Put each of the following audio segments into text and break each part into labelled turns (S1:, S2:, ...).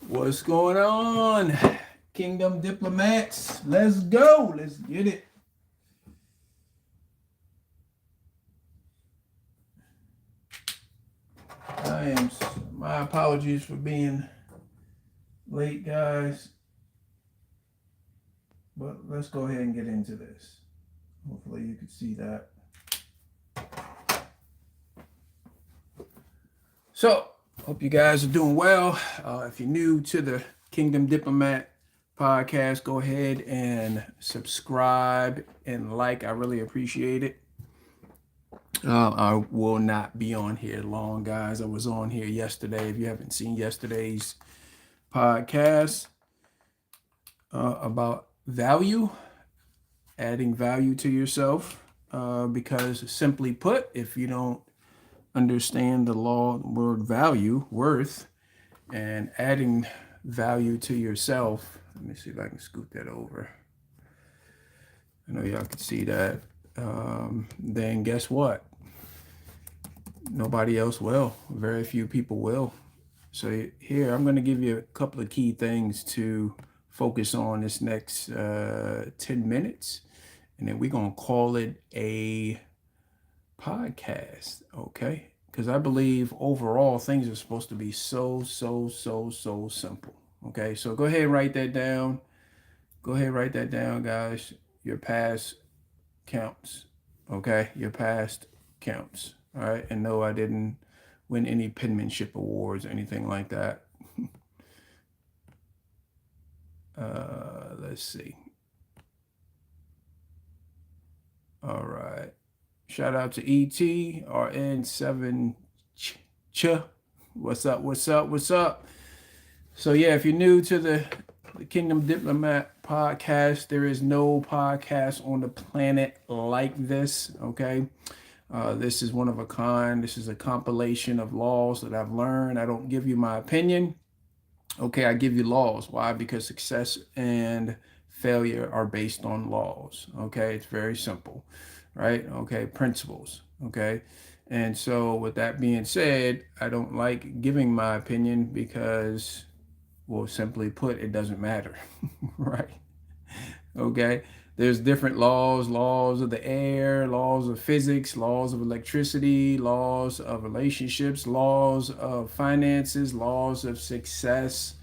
S1: What's going on, Kingdom Diplomats? Let's go. Let's get it. I am. My apologies for being late, guys. But let's go ahead and get into this. Hopefully, you can see that. So, hope you guys are doing well. If you're new to the Kingdom Diplomat podcast, go ahead and subscribe and like. I really appreciate it. I will not be on here long, guys. I was on here yesterday. If you haven't seen yesterday's podcast about value, adding value to yourself, because simply put, if you don't understand the law, word value, worth, and adding value to yourself, let me see if I can scoot that over. I know y'all can see that. Then guess what? Nobody else will. Very few people will. So here, I'm going to give you a couple of key things to focus on this next 10 minutes. And then we're going to call it a podcast, okay? Because I believe overall things are supposed to be so simple, okay? So go ahead and write that down. Go ahead and write that down, guys. Your past counts, okay? Your past counts, all right? And no, I didn't win any penmanship awards or anything like that. Let's see. All right. Shout out to ET, RN7 Ch. What's up? What's up? What's up? So yeah, if you're new to the Kingdom Diplomat podcast, there is no podcast on the planet like this, okay? This is one of a kind. This is a compilation of laws that I've learned. I don't give you my opinion. Okay, I give you laws. Why? Because success and failure are based on laws. Okay, it's very simple, right? Okay, principles. Okay, and so with that being said, I don't like giving my opinion because, well, simply put, it doesn't matter, right? Okay, there's different laws of the air, laws of physics, laws of electricity, laws of relationships, laws of finances, laws of success.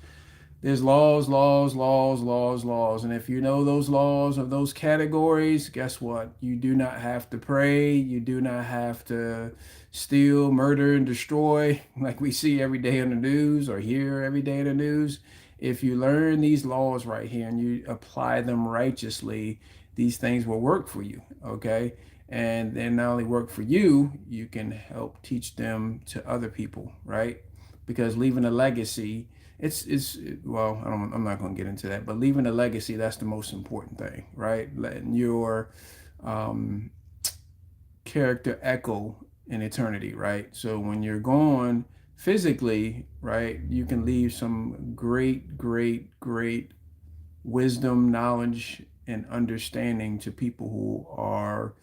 S1: There's laws. And if you know those laws of those categories, guess what? You do not have to pray. You do not have to steal, murder, and destroy like we see every day on the news or hear every day in the news. If you learn these laws right here and you apply them righteously, these things will work for you, okay? And then not only work for you, you can help teach them to other people, right? Because leaving a legacy, it's well, I'm not going to get into that, but leaving a legacy, that's the most important thing, right? Letting your character echo in eternity, right? So when you're gone physically, right, you can leave some great wisdom, knowledge, and understanding to people who are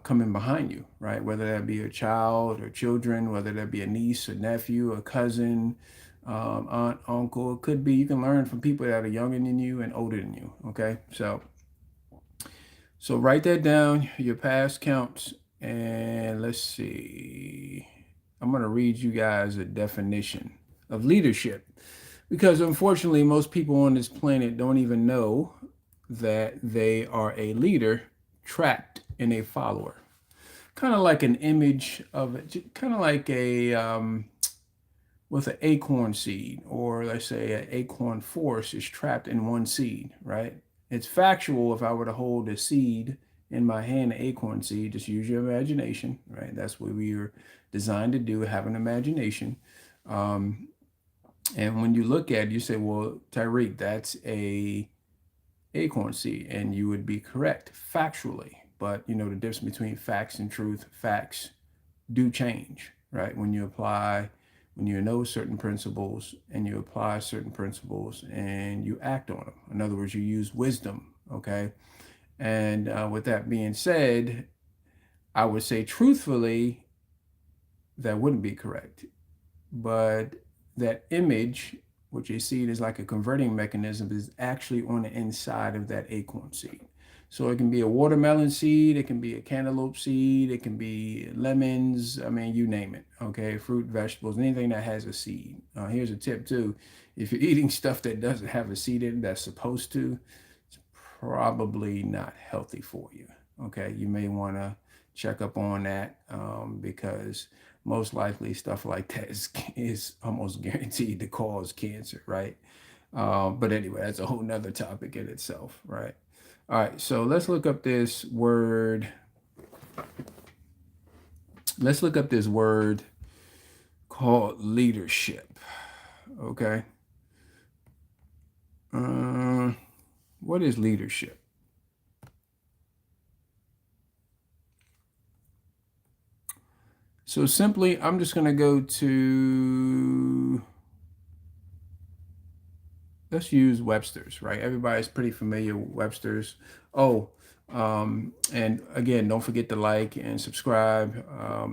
S1: coming behind you, right? Whether that be a child or children, whether that be a niece, a nephew, a cousin, aunt, uncle. It could be you can learn from people that are younger than you and older than you. Okay, so write that down. Your past counts, and let's see. I'm gonna read you guys a definition of leadership because unfortunately, most people on this planet don't even know that they are a leader trapped in a follower. Kind of like an image of it, kind of like a with an acorn seed, or let's say an acorn force is trapped in one seed, right? It's factual if I were to hold a seed in my hand, an acorn seed, just use your imagination, right? That's what we are designed to do, have an imagination. And when you look at it, you say, well, Tyreek, that's a acorn seed, and you would be correct factually. But you know the difference between facts and truth. Facts do change, right? When you know certain principles and you apply certain principles and you act on them. In other words, you use wisdom, okay? And with that being said, I would say truthfully, that wouldn't be correct. But that image which a seed is like a converting mechanism, is actually on the inside of that acorn seed. So it can be a watermelon seed, it can be a cantaloupe seed, it can be lemons. I mean, you name it. Okay, fruit, vegetables, anything that has a seed. Here's a tip too: if you're eating stuff that doesn't have a seed in it that's supposed to, it's probably not healthy for you. Okay, you may want to check up on that because most likely stuff like that is almost guaranteed to cause cancer, right? But anyway, that's a whole nother topic in itself, right? All right, so let's look up this word. Let's look up this word called leadership. Okay. What is leadership? So simply, I'm just going to go to, let's use Webster's, right? Everybody's pretty familiar with Webster's. Oh, and again, don't forget to like and subscribe.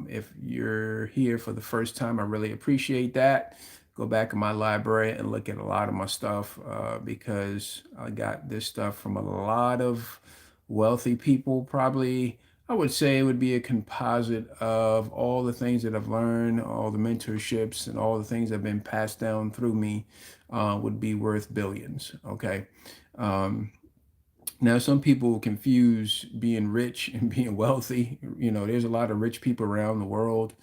S1: If you're here for the first time, I really appreciate that. Go back in my library and look at a lot of my stuff because I got this stuff from a lot of wealthy people. Probably, I would say it would be a composite of all the things that I've learned, all the mentorships, and all the things that have been passed down through me would be worth billions. Okay. Now, some people confuse being rich and being wealthy. You know, there's a lot of rich people around the world.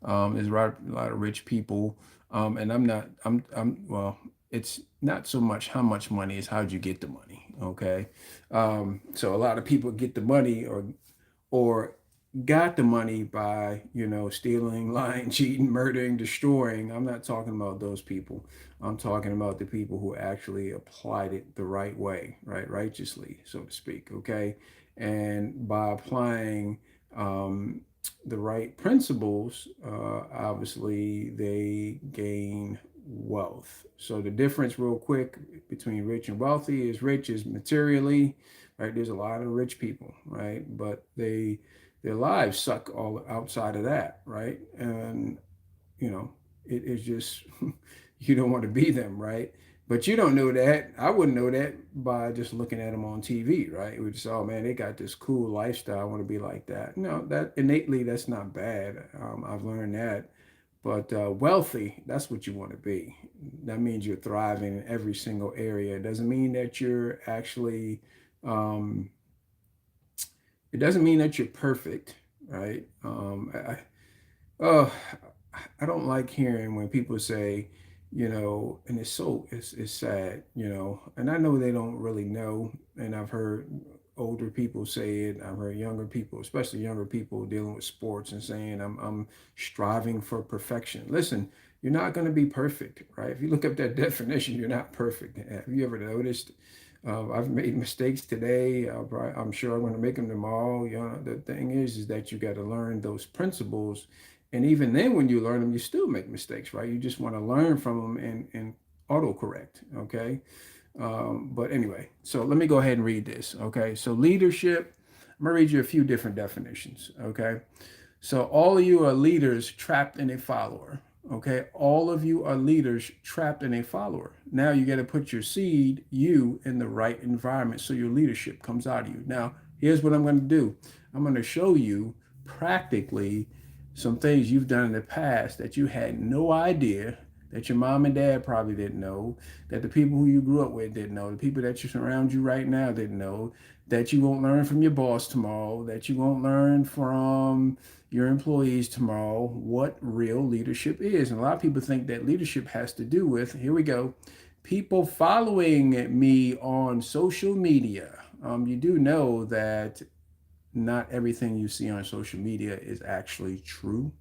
S1: There's a lot of rich people. And well, it's not so much how much money is how'd you get the money. Okay. So a lot of people get the money or got the money by, stealing, lying, cheating, murdering, destroying. I'm not talking about those people. I'm talking about the people who actually applied it the right way, right? Righteously, so to speak. Okay. And by applying the right principles, obviously they gain wealth. So the difference, real quick, between rich and wealthy is rich is materially, right? There's a lot of rich people, right? But their lives suck all outside of that, right? And it is just you don't want to be them, right? But you don't know that. I wouldn't know that by just looking at them on TV, right? We just, oh man, they got this cool lifestyle. I want to be like that. No, that innately, that's not bad. I've learned that. But wealthy, that's what you want to be. That means you're thriving in every single area. It doesn't mean that you're actually, it doesn't mean that you're perfect, right? Oh, I don't like hearing when people say, and it's sad, and I know they don't really know. And I've heard older people say it. I've heard younger people, especially younger people dealing with sports and saying, I'm striving for perfection. Listen, you're not going to be perfect, right? If you look up that definition, you're not perfect. Have you ever noticed? I've made mistakes today. I'm sure I'm going to make them tomorrow. The thing is that you got to learn those principles. And even then, when you learn them, you still make mistakes, right? You just want to learn from them and autocorrect, okay? But anyway, so let me go ahead and read this, okay? So leadership, I'm going to read you a few different definitions, okay? So all of you are leaders trapped in a follower. Okay. All of you are leaders trapped in a follower. Now you got to put your seed, you, in the right environment so your leadership comes out of you. Now, here's what I'm going to do. I'm going to show you practically some things you've done in the past that you had no idea, that your mom and dad probably didn't know, that the people who you grew up with didn't know, the people that you surround you right now didn't know, that you won't learn from your boss tomorrow, that you won't learn from your employees tomorrow, what real leadership is. And a lot of people think that leadership has to do with, here we go, people following me on social media. You do know that not everything you see on social media is actually true,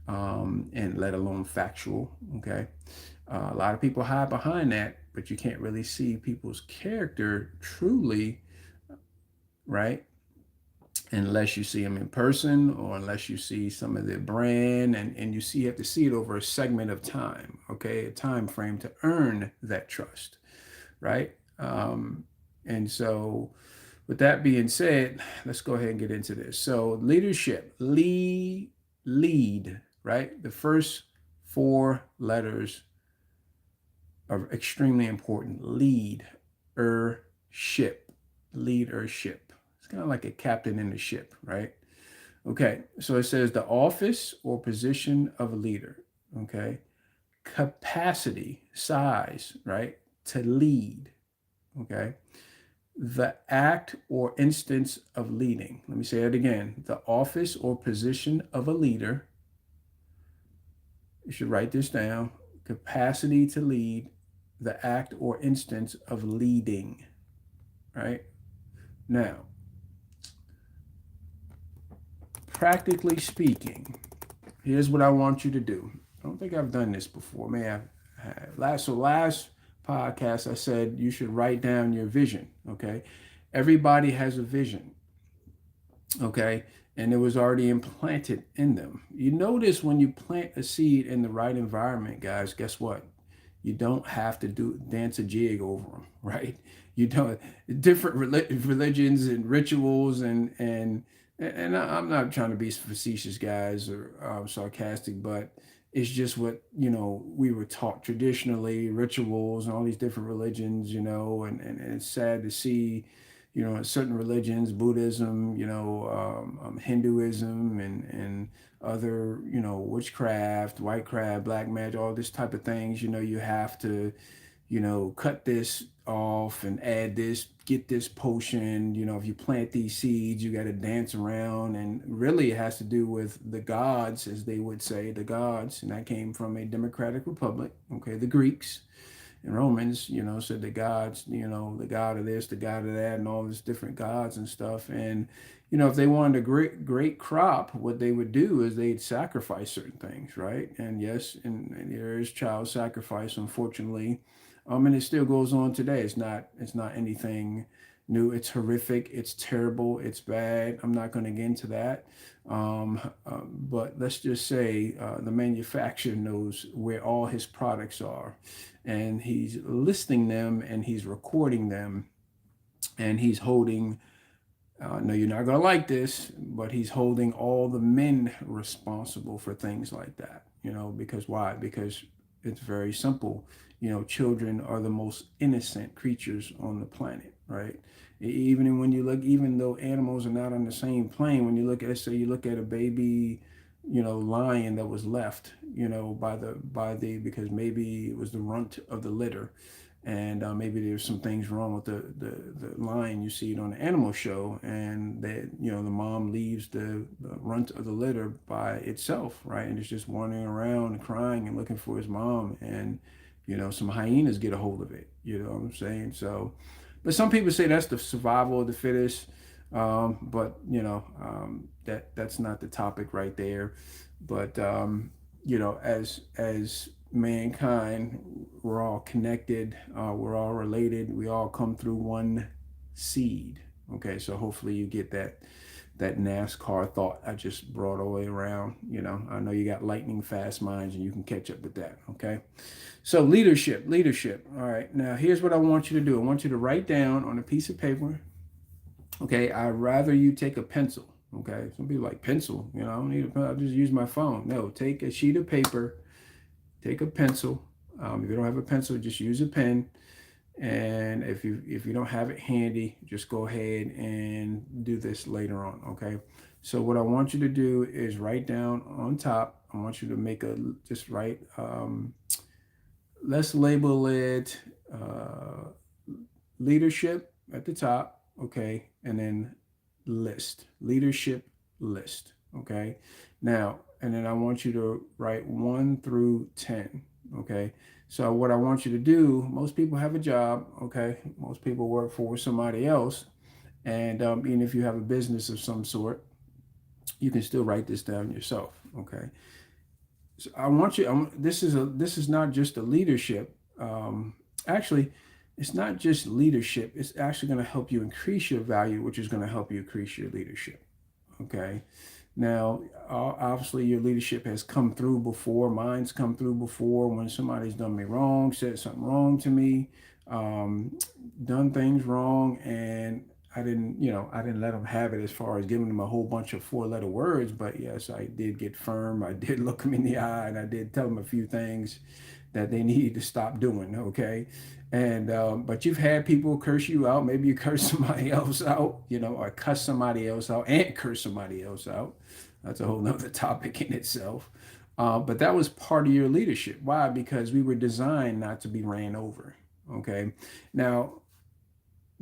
S1: and let alone factual. Okay. A lot of people hide behind that, but you can't really see people's character truly, right? Unless you see them in person or unless you see some of their brand, and you have to see it over a segment of time, okay, a time frame to earn that trust, right? And so with that being said, let's go ahead and get into this. So leadership, lead, right? The first four letters are extremely important. Leadership. Leadership. It's kind of like a captain in the ship, right? Okay, so it says the office or position of a leader. Okay, capacity, size, right? To lead. Okay, the act or instance of leading. Let me say it again. The office or position of a leader. You should write this down. Capacity to lead, the act or instance of leading, right? Now, practically speaking, here's what I want you to do. I don't think I've done this before. May I have? Last podcast I said you should write down your vision. Okay, everybody has a vision. Okay, and it was already implanted in them. You notice when you plant a seed in the right environment, guys. Guess what? You don't have to dance a jig over them, right? You don't. Different religions and rituals and I'm not trying to be facetious, guys, or sarcastic, but it's just what we were taught traditionally, rituals and all these different religions, and it's sad to see, certain religions, Buddhism, Hinduism, and other, witchcraft, white craft, black magic, all this type of things. You have to, cut this off and add this, get this potion. If you plant these seeds, you got to dance around. And really, it has to do with the gods, as they would say, the gods. And that came from a democratic republic, okay, the Greeks and Romans, said the gods, the god of this, the god of that, and all these different gods and stuff. And, if they wanted a great crop, what they would do is they'd sacrifice certain things, right? And yes, and there is child sacrifice, unfortunately. And it still goes on today. It's not anything new. It's horrific. It's terrible. It's bad. I'm not going to get into that. But let's just say the manufacturer knows where all his products are, and he's listing them and he's recording them, and he's holding. No, you're not going to like this, but he's holding all the men responsible for things like that. Because why? Because it's very simple. Children are the most innocent creatures on the planet, right? Even when you look, even though animals are not on the same plane, when you look at, let's say you look at a baby, lion that was left, because maybe it was the runt of the litter, and maybe there's some things wrong with the lion. You see it on the animal show, and that the mom leaves the runt of the litter by itself, right? And it's just wandering around and crying and looking for his mom, and some hyenas get a hold of it. You know what I'm saying? So, but some people say that's the survival of the fittest. But that's not the topic right there. But as mankind, we're all connected. We're all related. We all come through one seed. Okay, so hopefully you get that NASCAR thought I just brought all the way around. I know you got lightning fast minds and you can catch up with that. Okay, so leadership. All right, now here's what I want you to do. I want you to write down on a piece of paper. Okay, I'd rather you take a pencil. Okay, some people like pencil. I don't need a pencil. I'll just use my phone. No, take a sheet of paper, take a pencil. If you don't have a pencil, just use a pen. And if you don't have it handy, just go ahead and do this later on. Okay. So what I want you to do is write down on top. I want you to just write. Let's label it leadership at the top. Okay, and then leadership list. Okay. Now, and then I want you to write 1 through 10. Okay. So what I want you to do, most people have a job. Okay. Most people work for somebody else. And even if you have a business of some sort, you can still write this down yourself. Okay. So I want you, this is not just a leadership. Actually, it's not just leadership. It's actually going to help you increase your value, which is going to help you increase your leadership. Okay. Now, obviously, your leadership has come through before. Mine's come through before when somebody's done me wrong, said something wrong to me, done things wrong, and I didn't, I didn't let them have it as far as giving them a whole bunch of 4-letter words, but yes, I did get firm. I did look them in the eye, and I did tell them a few things that they needed to stop doing. Okay. And, but you've had people curse you out. Maybe you curse somebody else out, or cuss somebody else out and curse somebody else out. That's a whole nother topic in itself. But that was part of your leadership. Why? Because we were designed not to be ran over. Okay. Now,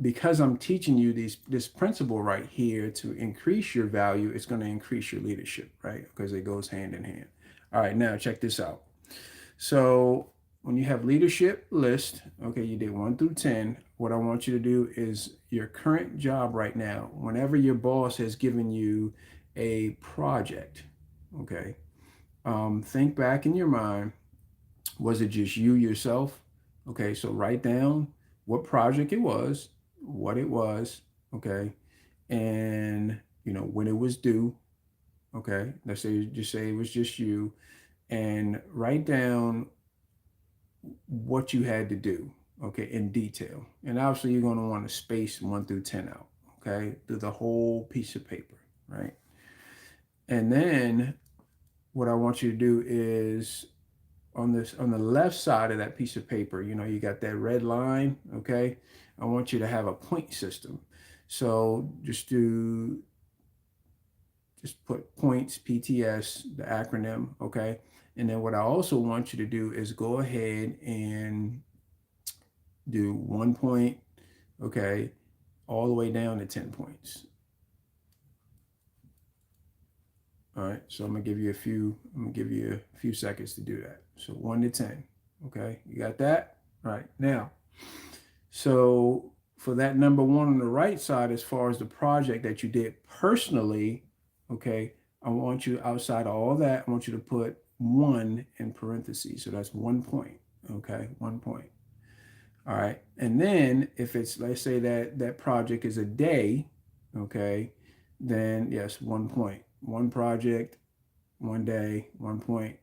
S1: because I'm teaching you this principle right here to increase your value, it's going to increase your leadership, right? Because it goes hand in hand. All right, now check this out. So when you have leadership list, okay, you did 1 through 10. What I want you to do is your current job right now, whenever your boss has given you a project, okay, think back in your mind, was it just you yourself? Okay, so write down what project it was, what it was, okay, and when it was due. Okay, let's say just say it was just you, and write down what you had to do, okay, in detail. And obviously, you're going to want to space 1 through 10 out, okay, through the whole piece of paper, right? And then what I want you to do is on the left side of that piece of paper, you got that red line, okay? I want you to have a point system. So just put points, PTS, the acronym, okay? And then what I also want you to do is go ahead and do 1 point, okay, all the way down to 10 points. All right, so I'm gonna give you a few seconds to do that. So 1 to 10. Okay, you got that? All right, now, so for that number 1 on the right side, as far as the project that you did personally, okay, I want you, outside of all that, I want you to put 1 in parentheses. So that's 1 point. Okay, 1 point. All right, and then if it's, let's say that project is a day, okay, then yes, 1 point. One project, 1 day, 1 point.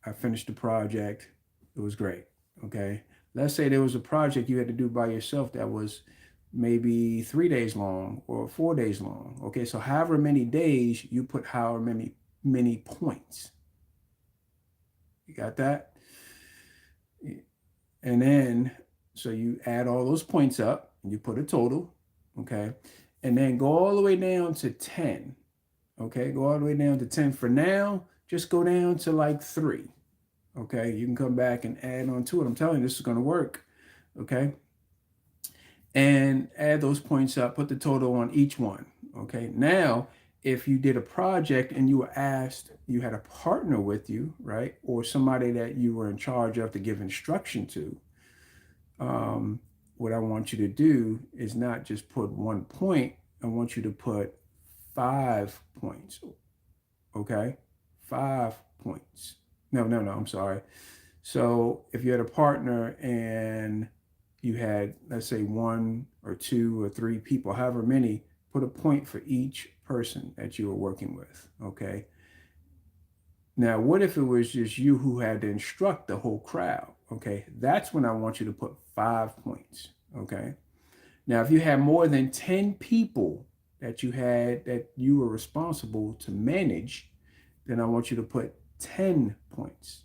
S1: I finished the project. It was great. Okay. Let's say there was a project you had to do by yourself that was maybe 3 days long or 4 days long. Okay. So however many days, you put however many points. You got that? And then so you add all those points up and you put a total. Okay. And then go all the way down to 10. Okay, go all the way down to 10. For now, just go down to like 3. Okay, you can come back and add on to it. I'm telling you, this is going to work. Okay, and add those points up, put the total on each one. Okay, now if you did a project and you were asked, you had a partner with you, right, or somebody that you were in charge of to give instruction to, what I want you to do is not just put 1 point. I want you to put 5 points. Okay, 5 points. No, I'm sorry. So if you had a partner and you had, let's say, 1 or 2 or 3 people, however many, put a point for each person that you were working with. Okay. Now, what if it was just you who had to instruct the whole crowd? Okay, that's when I want you to put 5 points. Okay. Now, if you had more than 10 people that you were responsible to manage, then I want you to put 10 points.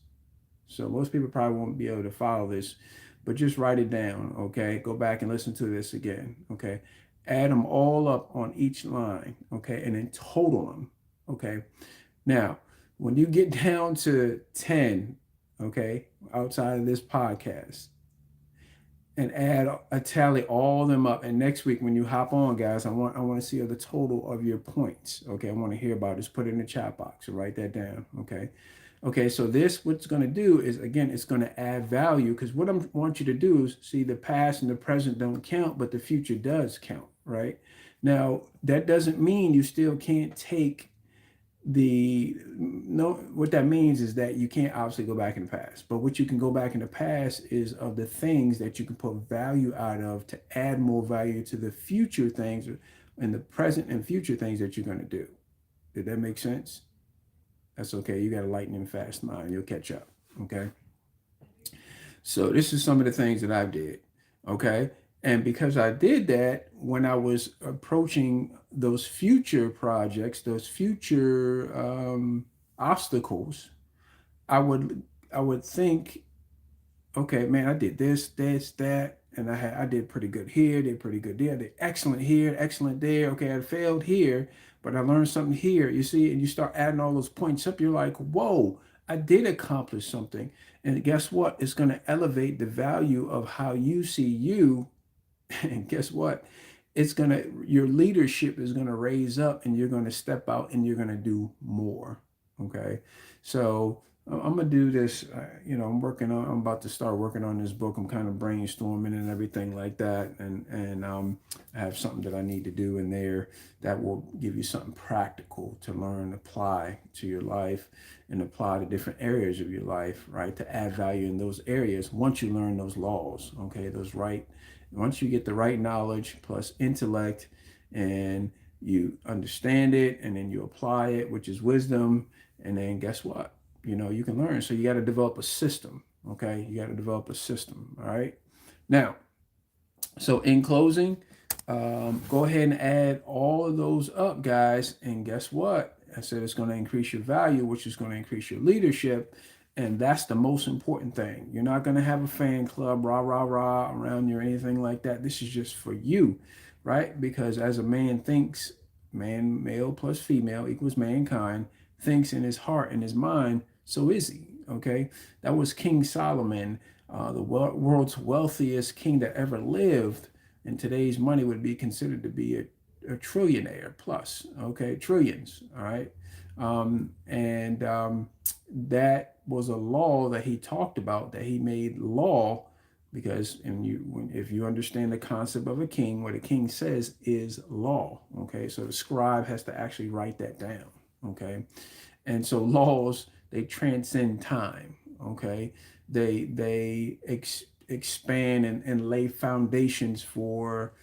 S1: So most people probably won't be able to follow this, but just write it down, okay? Go back and listen to this again, okay? Add them all up on each line, okay? And then total them, okay? Now, when you get down to 10, okay, outside of this podcast, and add a tally all of them up. And next week when you hop on, guys, I want to see the total of your points. Okay, I want to hear about it. Just put it in the chat box or write that down. Okay. Okay, so what's going to do is, again, it's going to add value, because what I want you to do is see the past and the present don't count, but the future does count, right? Now, that doesn't mean you still can't take what that means is that you can't obviously go back in the past, but what you can go back in the past is of the things that you can put value out of to add more value to the future things and the present and future things that you're going to do. Did that make sense? That's okay. You got a lightning fast mind. You'll catch up. Okay. So this is some of the things that I did. Okay. And because I did that, when I was approaching those future projects, those future obstacles, I would I would think, okay, man, I did this, that, and I did pretty good here, did pretty good there, did excellent here, excellent there. Okay, I failed here, but I learned something here. You see, and you start adding all those points up. You're like, whoa, I did accomplish something. And guess what? It's going to elevate the value of how you see you. And guess what? It's gonna Your leadership is gonna raise up, and you're gonna step out, and you're gonna do more. Okay, so I'm gonna do this. I'm about to start working on this book. I'm kind of brainstorming and everything like that, and I have something that I need to do in there that will give you something practical to learn, apply to your life, and apply to different areas of your life, right? To add value in those areas once you learn those laws. Okay, those right once you get the right knowledge plus intellect, and you understand it, and then you apply it, which is wisdom, and then guess what? You can learn. So you got to develop a system. Okay, you got to develop a system. All right. Now, so in closing, go ahead and add all of those up, guys, and guess what? I said it's going to increase your value, which is going to increase your leadership. And that's the most important thing. You're not going to have a fan club, rah, rah, rah, around you or anything like that. This is just for you, right? Because as a man thinks, man, male plus female equals mankind, thinks in his heart and his mind, so is he, okay? That was King Solomon, the world's wealthiest king that ever lived. In today's money would be considered to be a trillionaire plus, okay? Trillions, all right? And that was a law that he talked about, that he made law, because if you understand the concept of a king, what a king says is law. Okay, so the scribe has to actually write that down. Okay, and so laws, they transcend time. Okay, they expand and lay foundations for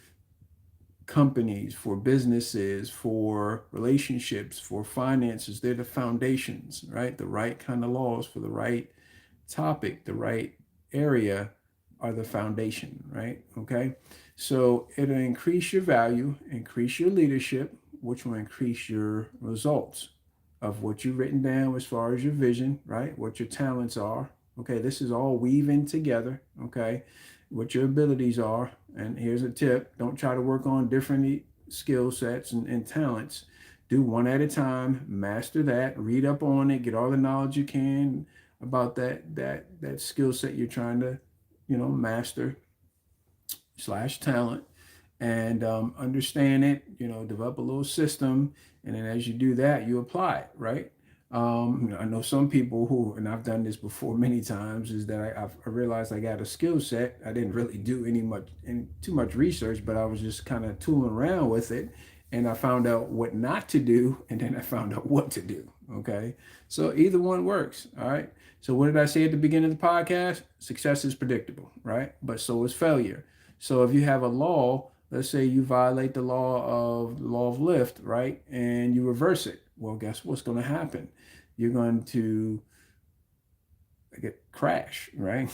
S1: companies, for businesses, for relationships, for finances. They're the foundations, right? The right kind of laws for the right topic, the right area are the foundation, right? Okay. So it'll increase your value, increase your leadership, which will increase your results of what you've written down as far as your vision, right? What your talents are. Okay. This is all weaving together. Okay. What your abilities are. And here's a tip: don't try to work on different skill sets and talents. Do one at a time, master that, read up on it, get all the knowledge you can about that skill set you're trying to master slash talent, and understand it, develop a little system, and then as you do that, you apply it, right? I know some people who, and I've done this before many times, is that I realized I got a skill set. I didn't really do too much research, but I was just kind of tooling around with it, and I found out what not to do, and then I found out what to do. Okay, so either one works. All right. So what did I say at the beginning of the podcast? Success is predictable, right? But so is failure. So if you have a law, let's say you violate the law of lift, right? And you reverse it. Well, guess what's going to happen? You're going to get crash, right?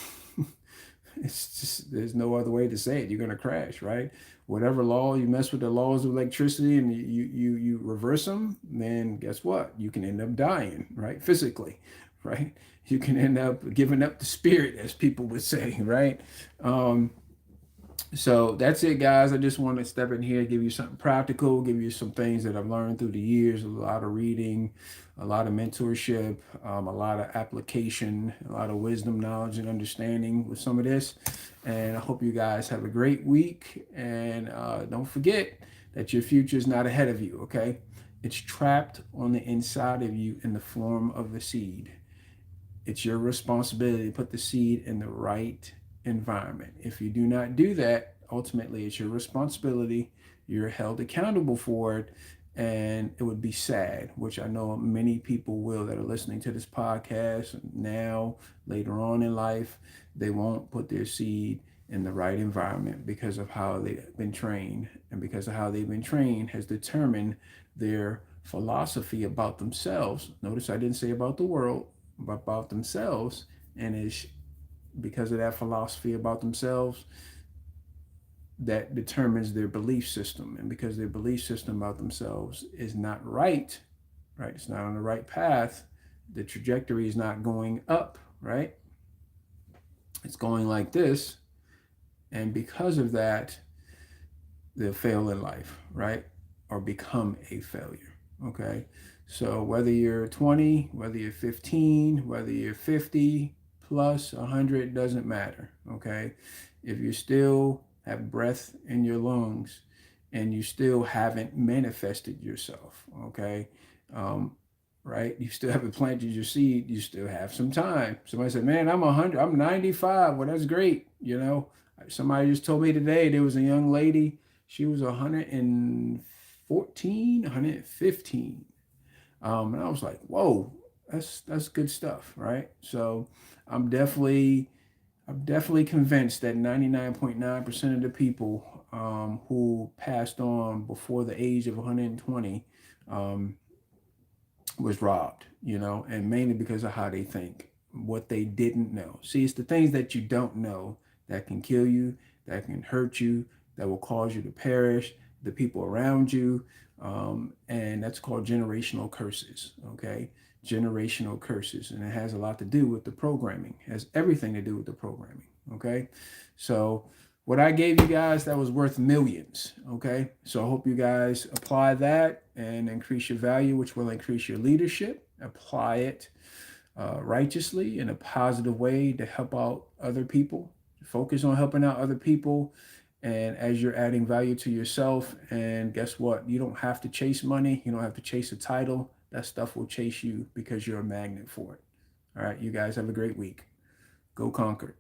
S1: It's just, there's no other way to say it. You're going to crash, right? Whatever law you mess with, the laws of electricity, and you reverse them, then guess what? You can end up dying, right? Physically, right? You can end up giving up the spirit, as people would say, right? So that's it, guys. I just want to step in here, give you something practical, give you some things that I've learned through the years, a lot of reading, a lot of mentorship, a lot of application, a lot of wisdom, knowledge, and understanding with some of this. And I hope you guys have a great week. And don't forget that your future is not ahead of you, okay? It's trapped on the inside of you in the form of a seed. It's your responsibility to put the seed in the right environment. If you do not do that, ultimately it's your responsibility. You're held accountable for it, and it would be sad, which I know many people will that are listening to this podcast now, later on in life, they won't put their seed in the right environment because of how they've been trained, and because of how they've been trained has determined their philosophy about themselves. Notice I didn't say about the world, but about themselves, and it's because of that philosophy about themselves, that determines their belief system. And because their belief system about themselves is not right, right? It's not on the right path. The trajectory is not going up, right? It's going like this. And because of that, they'll fail in life, right? Or become a failure, okay? So whether you're 20, whether you're 15, whether you're 50 plus 100, doesn't matter, okay? If you still have breath in your lungs and you still haven't manifested yourself, okay? Um, right? You still haven't planted your seed. You still have some time. Somebody said, man, I'm 100, I'm 95. Well, that's great. You know, somebody just told me today there was a young lady. She was 114, 115. And I was like, whoa, that's good stuff, right? So I'm definitely convinced that 99.9% of the people who passed on before the age of 120 was robbed, you know, and mainly because of how they think, what they didn't know. See, it's the things that you don't know that can kill you, that can hurt you, that will cause you to perish, the people around you. And that's called generational curses, okay? Generational curses. And it has a lot to do with the programming, it has everything to do with the programming, okay? So, what I gave you guys, that was worth millions, okay? So I hope you guys apply that and increase your value, which will increase your leadership. Apply it righteously in a positive way to help out other people. Focus on helping out other people. And as you're adding value to yourself, and guess what? You don't have to chase money. You don't have to chase a title. That stuff will chase you because you're a magnet for it. All right, you guys have a great week. Go conquer.